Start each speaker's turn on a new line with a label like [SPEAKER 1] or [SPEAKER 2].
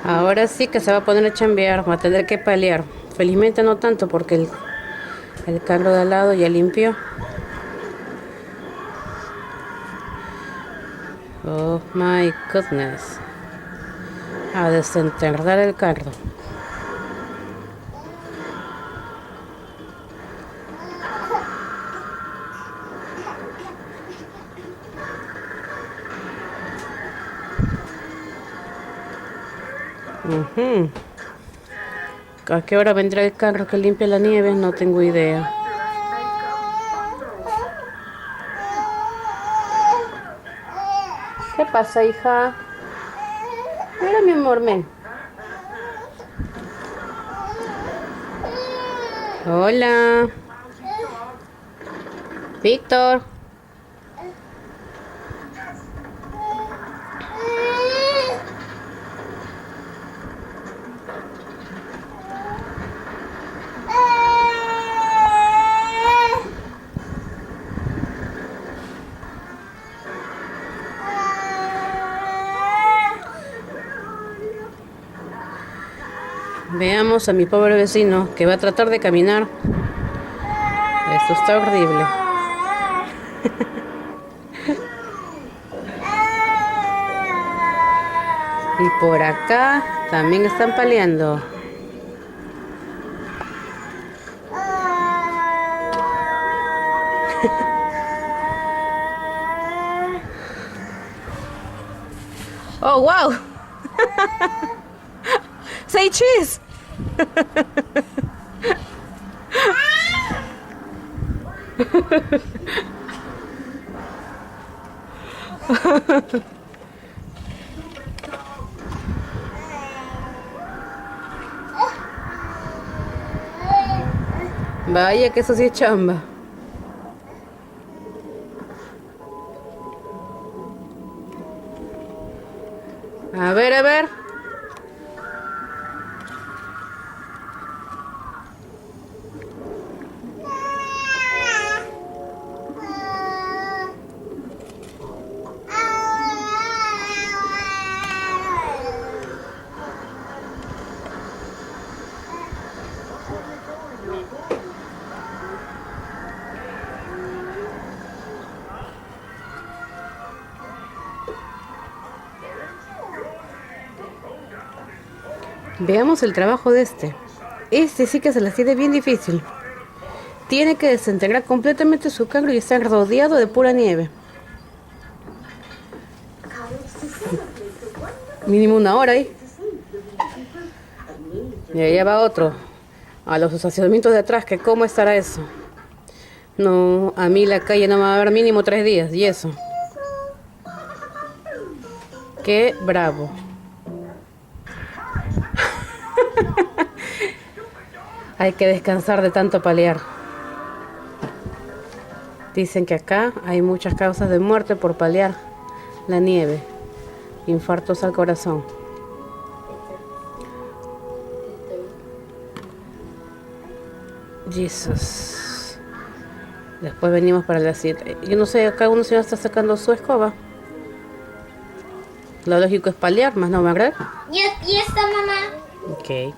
[SPEAKER 1] Ahora sí que se va a poner a chambear, va a tener que paliar. Felizmente no tanto porque el carro de al lado ya limpió. Oh my goodness. A desenterrar el carro. ¿A qué hora vendrá el carro que limpia la nieve? No tengo idea. ¿Qué pasa, hija? Mira, mi amor, ven. Hola. Víctor. Veamos a mi pobre vecino que va a tratar de caminar. Esto está horrible. Y por acá también están paleando. Oh, wow. Say cheese. Vaya que eso sí es chamba. A ver, a ver. Veamos el trabajo de este. Este sí que se las tiene bien difícil. Tiene que desintegrar completamente su carro y estar rodeado de pura nieve. Mínimo 1 hora ahí. Y allá va otro. A los estacionamientos de atrás, que cómo estará eso. No, a mí la calle no me va a dar mínimo 3 días. Y eso. Qué bravo. Hay que descansar de tanto palear. Dicen que acá hay muchas causas de muerte por palear la nieve. Infartos al corazón. Jesús. Después venimos para la 7. Yo no sé, acá uno se está sacando su escoba. Lo lógico es palear, más no, ¿verdad?
[SPEAKER 2] Y está, mamá.
[SPEAKER 1] Ok.